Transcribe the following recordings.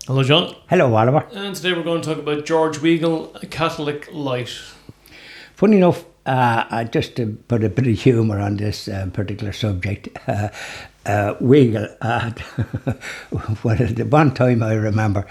Hello, John. Hello, Oliver. And today we're going to talk about George Weigel, a Catholic light. Funny enough, just to put a bit of humour on this particular subject, Weigel, the one time I remember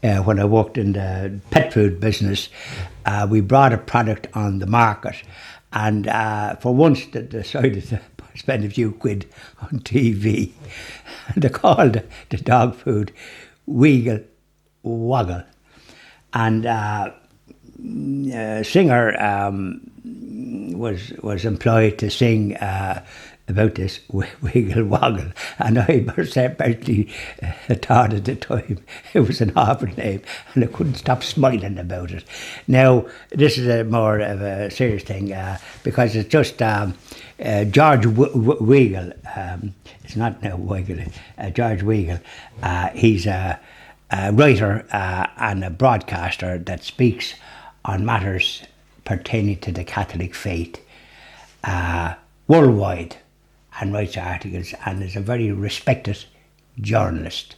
when I worked in the pet food business, we brought a product on the market, and for once they decided to spend a few quid on TV. They called the dog food Weigel Woggle, and singer was employed to sing about this Weigel Woggle, and I personally thought at the time it was an awful name, and I couldn't stop smiling about it. Now, this is a more of a serious thing because it's just George Weigel. It's not now Weigel. George Weigel. He's a writer and a broadcaster that speaks on matters pertaining to the Catholic faith worldwide, and writes articles, and is a very respected journalist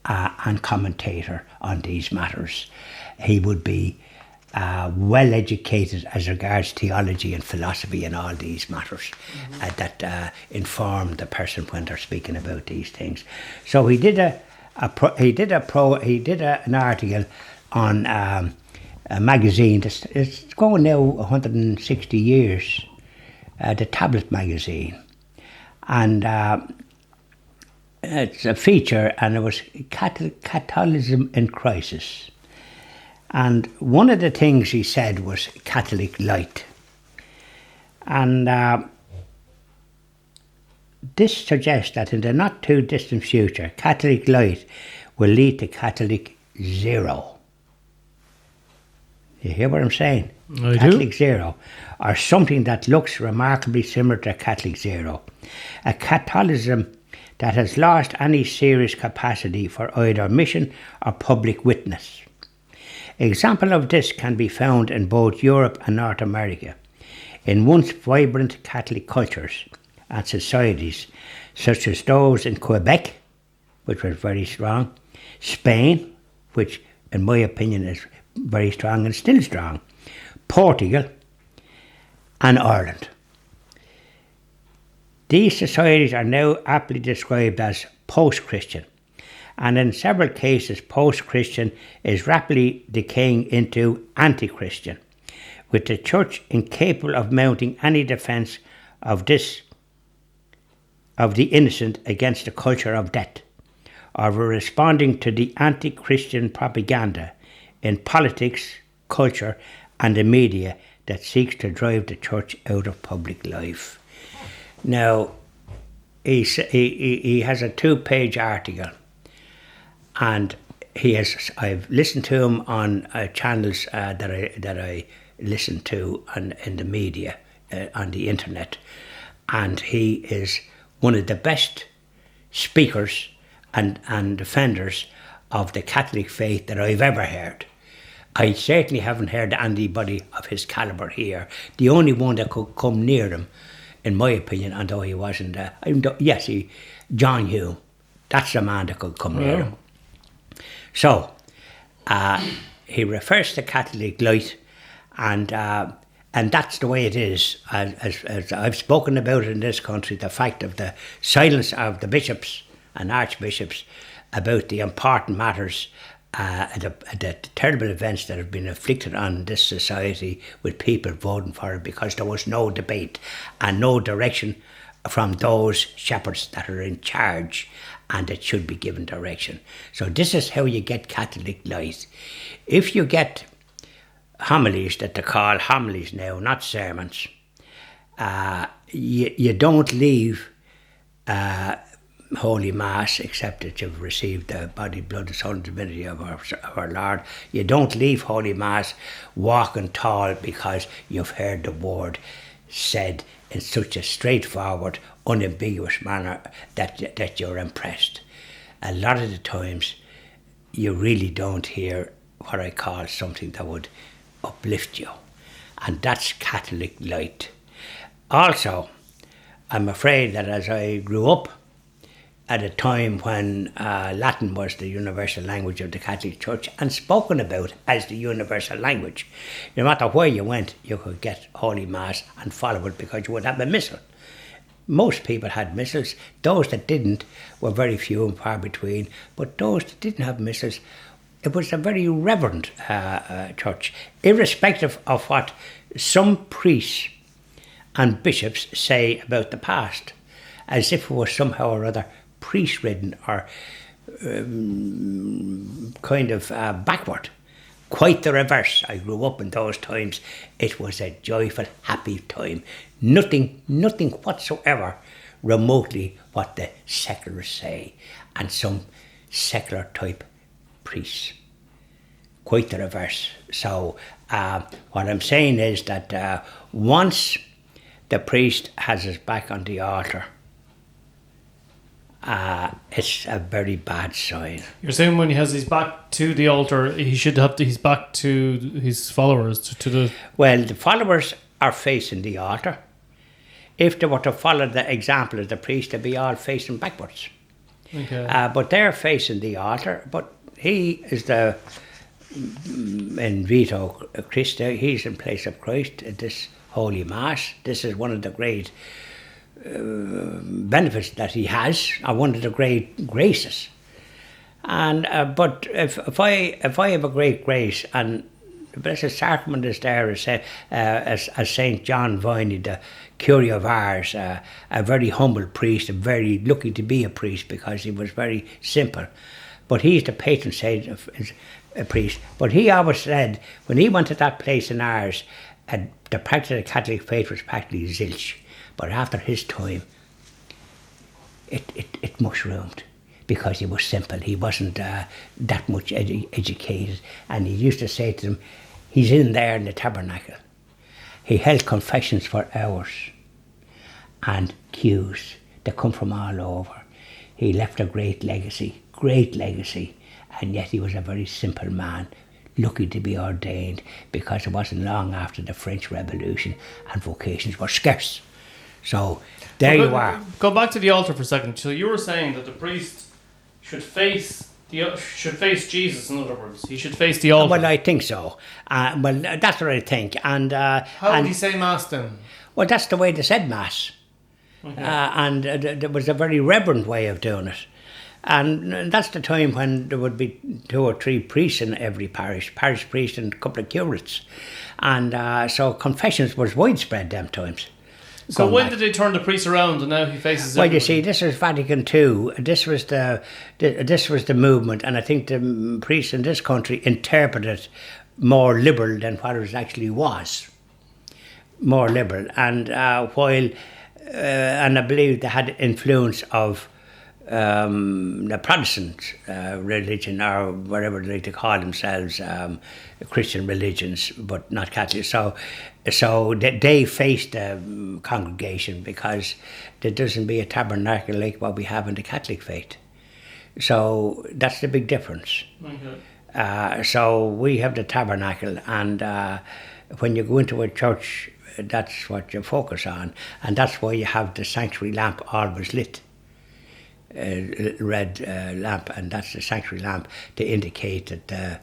and commentator on these matters. He would be well educated as regards theology and philosophy and all these matters that inform the person when they're speaking about these things. So he did an article on a magazine. It's going now 160 years. The Tablet magazine, and it's a feature, and it was Catholicism in Crisis. And one of the things he said was Catholic light, and this suggests that in the not too distant future, Catholic light will lead to Catholic zero. You hear what I'm saying? I Catholic do. zero, or something that looks remarkably similar to Catholic zero. A Catholicism that has lost any serious capacity for either mission or public witness. Example of this can be found in both Europe and North America, in once vibrant Catholic cultures and societies, such as those in Quebec, which was very strong, Spain, which in my opinion is very strong and still strong, Portugal, and Ireland. These societies are now aptly described as post-Christian, and in several cases post-Christian is rapidly decaying into anti-Christian, with the Church incapable of mounting any defence of the innocent against the culture of death, or responding to the anti-Christian propaganda in politics, culture, and the media that seeks to drive the church out of public life. Now, he has a 2-page article, and I've listened to him on channels that I listen to in the media, on the internet, and he is one of the best speakers and defenders of the Catholic faith that I've ever heard. I certainly haven't heard anybody of his calibre here. The only one that could come near him, in my opinion, although he wasn't, John Hume. That's the man that could come near him. So, he refers to Catholic light, and that's the way it is. As I've spoken about in this country, the fact of the silence of the bishops and archbishops about the important matters, the terrible events that have been inflicted on this society, with people voting for it because there was no debate and no direction from those shepherds that are in charge and that should be given direction. So this is how you get Catholic light. If you get homilies, that they call homilies now, not sermons, you don't leave Holy Mass, except that you've received the body, blood, and soul and divinity of our Lord. You don't leave Holy Mass walking tall because you've heard the word said in such a straightforward, unambiguous manner that you're impressed. A lot of the times you really don't hear what I call something that would uplift you, and that's Catholic light. Also, I'm afraid that as I grew up, at a time when Latin was the universal language of the Catholic Church and spoken about as the universal language. No matter where you went, you could get Holy Mass and follow it because you would have a missal. Most people had missals. Those that didn't were very few and far between, but those that didn't have missals, it was a very reverent church, irrespective of what some priests and bishops say about the past, as if it was somehow or other priest-ridden or kind of backward. Quite the reverse. I grew up in those times. It was a joyful, happy time. Nothing whatsoever remotely what the seculars say, and some secular type priests. Quite the reverse. So what I'm saying is that once the priest has his back on the altar, it's a very bad sign. You're saying when he has his back to the altar, he should have his back to his followers, to the... Well, the followers are facing the altar. If they were to follow the example of the priest, they'd be all facing backwards. Okay. But they're facing the altar, but he is the in vito Christi, he's in place of Christ at this Holy Mass. This is one of the great benefits that he has, or one of the great graces. And but if I have a great grace, and the Blessed Sacrament is there as Saint John Viney, the Curé of Ars, a very humble priest, and very lucky to be a priest because he was very simple. But he's the patron saint of a priest. But he always said, when he went to that place in Ars, the practice of the Catholic faith was practically zilch. But after his time, it mushroomed because he was simple. He wasn't that much educated. And he used to say to them, he's in there in the tabernacle. He held confessions for hours and queues that come from all over. He left a great legacy, and yet he was a very simple man, lucky to be ordained because it wasn't long after the French Revolution and vocations were scarce. So there you are. Go back to the altar for a second. So you were saying that the priest should face Jesus. In other words, he should face the altar. Well, I think so. Well, that's what I think. And how would he say Mass then? Well, that's the way they said Mass. Okay. And there was a very reverent way of doing it. And that's the time when there would be 2 or 3 priests in every parish priest and a couple of curates. And so confessions was widespread them times. So when did they turn the priest around and now he faces Well, everybody? you see, this is Vatican II. This was the movement, and I think the priests in this country interpreted more liberal than what it actually was. More liberal. And and I believe they had influence of the Protestant religion, or whatever they like to call themselves, Christian religions, but not Catholic. So they faced the congregation because there doesn't be a tabernacle like what we have in the Catholic faith. So that's the big difference. Okay. So we have the tabernacle, and when you go into a church, that's what you focus on, and that's why you have the sanctuary lamp always lit. Red lamp, and that's the sanctuary lamp to indicate that the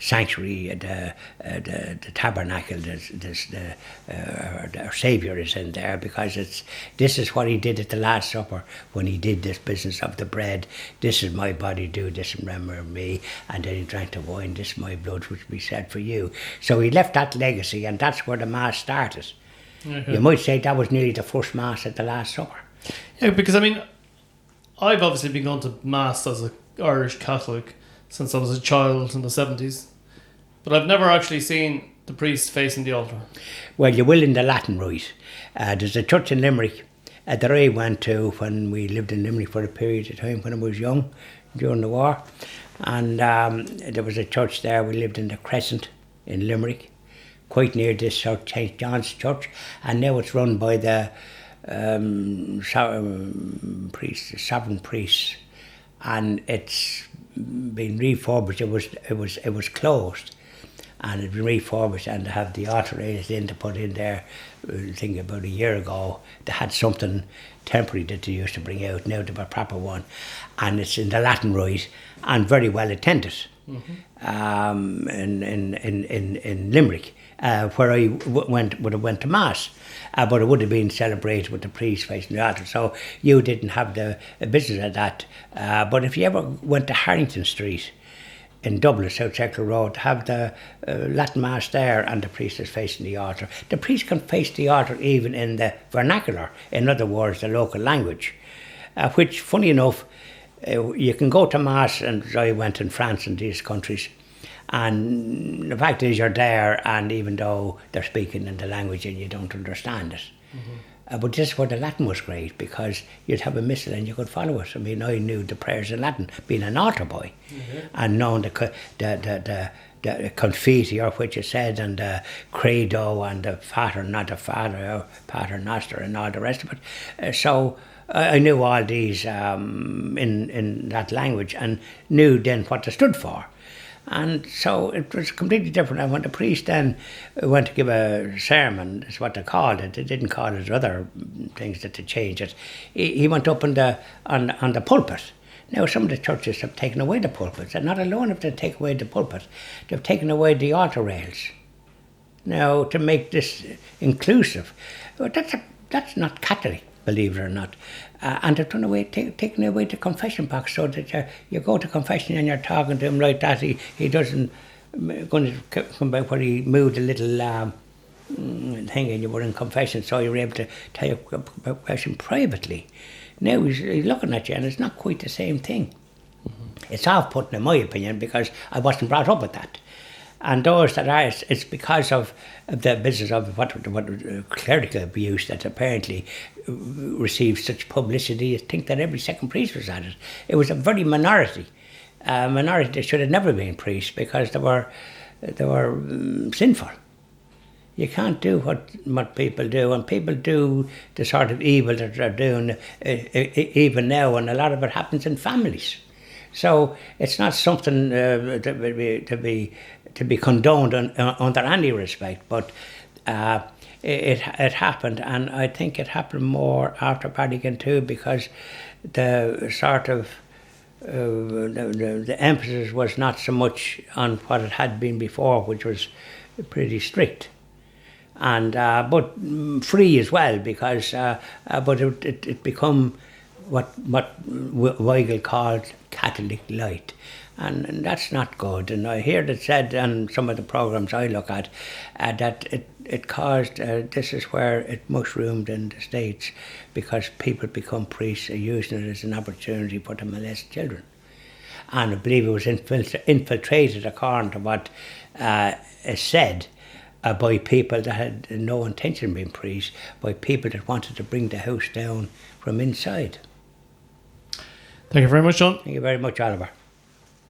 sanctuary, the tabernacle, our Saviour is in there, because this is what he did at the Last Supper when he did this business of the bread. This is my body, do this in memory of me. And then he drank the wine. This is my blood, which will be shed for you. So he left that legacy, and that's where the Mass started. Mm-hmm. You might say that was nearly the first Mass at the Last Supper. Yeah, because I mean, I've obviously been going to Mass as an Irish Catholic since I was a child in the 70s, but I've never actually seen the priest facing the altar. Well, you will in the Latin Rite. There's a church in Limerick that I went to when we lived in Limerick for a period of time when I was young, during the war. And there was a church there. We lived in the Crescent in Limerick, quite near this church, St. John's Church, and now it's run by the sovereign priests, and it's been refurbished. It was closed, and it's been refurbished, and they have the altar rails in to put in there. I think about a year ago they had something temporary that they used to bring out. Now they have a proper one, and it's in the Latin rite and very well attended. In Limerick, where I would have went to mass, but it would have been celebrated with the priest facing the altar. So you didn't have the business of that. But if you ever went to Harrington Street in Dublin, South Circle Road, have the Latin mass there, and the priest is facing the altar. The priest can face the altar even in the vernacular, in other words, the local language, which, funny enough, you can go to mass, and I went in France and these countries, and the fact is you're there, and even though they're speaking in the language and you don't understand it, but this is where the Latin was great, because you'd have a missal and you could follow it. I mean, I knew the prayers in Latin, being an altar boy, and knowing the confetti, or what you said, and the credo, and the pater noster, and all the rest of it. So I knew all these in that language, and knew then what they stood for. And so it was completely different. And when the priest then went to give a sermon, is what they called it. They didn't call it other things that they changed it. He went up on the pulpit. Now some of the churches have taken away the pulpits, and not alone have they taken away the pulpit, they've taken away the altar rails. Now, to make this inclusive, well, that's not Catholic, believe it or not. And they've taken away the confession box, so that you go to confession and you're talking to him like that. He doesn't going to come back where he moved a little thing, and you were in confession, so you were able to tell your question privately. Now he's looking at you, and it's not quite the same thing. It's off-putting, in my opinion, because I wasn't brought up with that. And those that are, it's because of the business of what clerical abuse that apparently received such publicity. I think that every second priest was at it. It was a very minority that should have never been priests, because they were sinful. You can't do what people do, and people do the sort of evil that they're doing even now, and a lot of it happens in families. So it's not something to be condoned under any respect, but it happened, and I think it happened more after Vatican II, because the sort of the emphasis was not so much on what it had been before, which was pretty strict, and but free as well, because but it become what Weigel called Catholic light, and that's not good. And I hear it said on some of the programs I look at that it caused this is where it mushroomed in the States, because people become priests are using it as an opportunity for to molest children, and I believe it was infiltrated, according to what is said, by people that had no intention of being priests, by people that wanted to bring the house down from inside. Thank you very much, John. Thank you very much, Oliver.